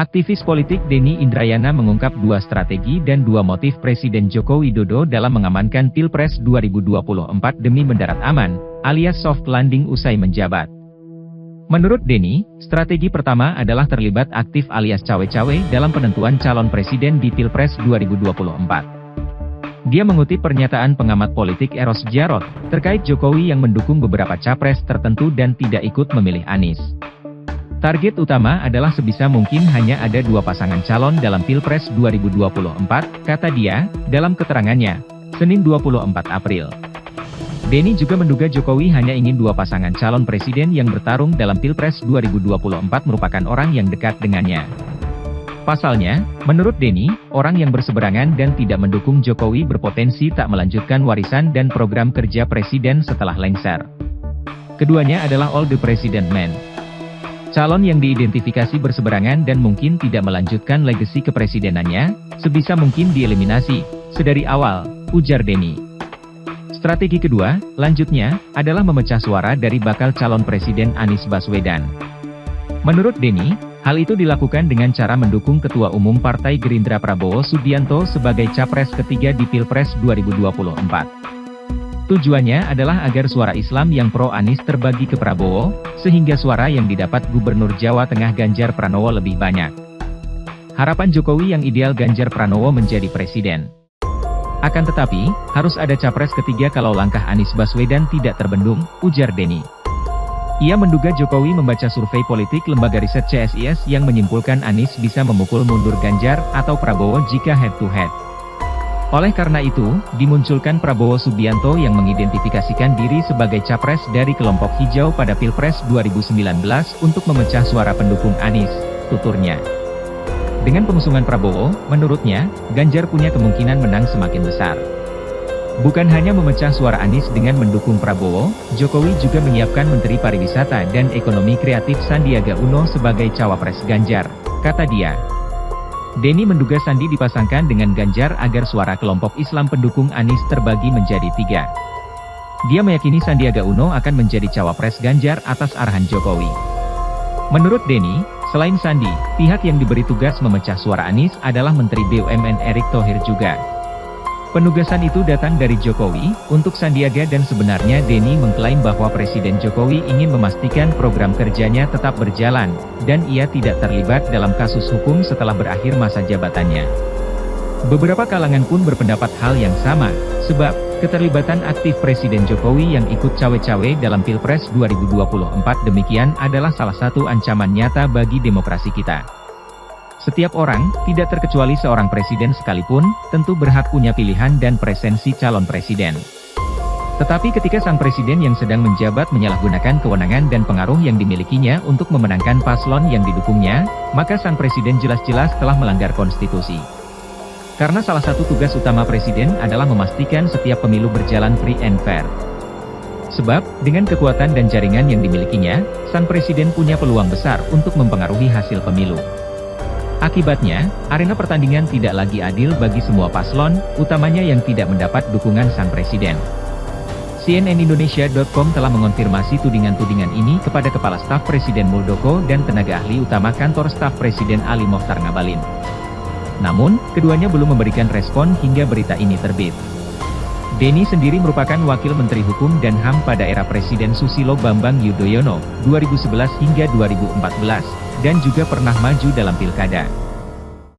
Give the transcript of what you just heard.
Aktivis politik Denny Indrayana mengungkap dua strategi dan dua motif Presiden Joko Widodo dalam mengamankan Pilpres 2024 demi mendarat aman, alias soft landing usai menjabat. Menurut Denny, strategi pertama adalah terlibat aktif alias cawe-cawe dalam penentuan calon presiden di Pilpres 2024. Dia mengutip pernyataan pengamat politik Eros Djarot, terkait Jokowi yang mendukung beberapa capres tertentu dan tidak ikut memilih Anies. Target utama adalah sebisa mungkin hanya ada dua pasangan calon dalam Pilpres 2024, kata dia, dalam keterangannya, Senin 24 April. Denny juga menduga Jokowi hanya ingin dua pasangan calon presiden yang bertarung dalam Pilpres 2024 merupakan orang yang dekat dengannya. Pasalnya, menurut Denny, orang yang berseberangan dan tidak mendukung Jokowi berpotensi tak melanjutkan warisan dan program kerja presiden setelah lengser. Keduanya adalah all the president men. Calon yang diidentifikasi berseberangan dan mungkin tidak melanjutkan legasi kepresidenannya, sebisa mungkin dieliminasi, sedari awal, ujar Denny. Strategi kedua, lanjutnya, adalah memecah suara dari bakal calon presiden Anies Baswedan. Menurut Denny, hal itu dilakukan dengan cara mendukung Ketua Umum Partai Gerindra Prabowo Subianto sebagai capres ketiga di Pilpres 2024. Tujuannya adalah agar suara Islam yang pro Anies terbagi ke Prabowo, sehingga suara yang didapat Gubernur Jawa Tengah Ganjar Pranowo lebih banyak. Harapan Jokowi yang ideal Ganjar Pranowo menjadi presiden. Akan tetapi, harus ada capres ketiga kalau langkah Anies Baswedan tidak terbendung, ujar Denny. Ia menduga Jokowi membaca survei politik lembaga riset CSIS yang menyimpulkan Anies bisa memukul mundur Ganjar atau Prabowo jika head-to-head. Oleh karena itu, dimunculkan Prabowo Subianto yang mengidentifikasikan diri sebagai capres dari kelompok hijau pada Pilpres 2019 untuk memecah suara pendukung Anies, tuturnya. Dengan pengusungan Prabowo, menurutnya, Ganjar punya kemungkinan menang semakin besar. Bukan hanya memecah suara Anies dengan mendukung Prabowo, Jokowi juga menyiapkan Menteri Pariwisata dan Ekonomi Kreatif Sandiaga Uno sebagai cawapres Ganjar, kata dia. Denny menduga Sandi dipasangkan dengan Ganjar agar suara kelompok Islam pendukung Anies terbagi menjadi tiga. Dia meyakini Sandiaga Uno akan menjadi cawapres Ganjar atas arahan Jokowi. Menurut Denny, selain Sandi, pihak yang diberi tugas memecah suara Anies adalah Menteri BUMN Erick Thohir juga. Penugasan itu datang dari Jokowi, untuk Sandiaga dan sebenarnya Denny mengklaim bahwa Presiden Jokowi ingin memastikan program kerjanya tetap berjalan, dan ia tidak terlibat dalam kasus hukum setelah berakhir masa jabatannya. Beberapa kalangan pun berpendapat hal yang sama, sebab, keterlibatan aktif Presiden Jokowi yang ikut cawe-cawe dalam Pilpres 2024 demikian adalah salah satu ancaman nyata bagi demokrasi kita. Setiap orang, tidak terkecuali seorang presiden sekalipun, tentu berhak punya pilihan dan presensi calon presiden. Tetapi ketika sang presiden yang sedang menjabat menyalahgunakan kewenangan dan pengaruh yang dimilikinya untuk memenangkan paslon yang didukungnya, maka sang presiden jelas-jelas telah melanggar konstitusi. Karena salah satu tugas utama presiden adalah memastikan setiap pemilu berjalan free and fair. Sebab, dengan kekuatan dan jaringan yang dimilikinya, sang presiden punya peluang besar untuk mempengaruhi hasil pemilu. Akibatnya, arena pertandingan tidak lagi adil bagi semua paslon, utamanya yang tidak mendapat dukungan sang presiden. CNNIndonesia.com telah mengonfirmasi tudingan-tudingan ini kepada Kepala Staf Presiden Muldoko dan tenaga ahli utama Kantor Staf Presiden Ali Mokhtar Ngabalin. Namun, keduanya belum memberikan respon hingga berita ini terbit. Denny sendiri merupakan Wakil Menteri Hukum dan HAM pada era Presiden Susilo Bambang Yudhoyono, 2011 hingga 2014, dan juga pernah maju dalam pilkada.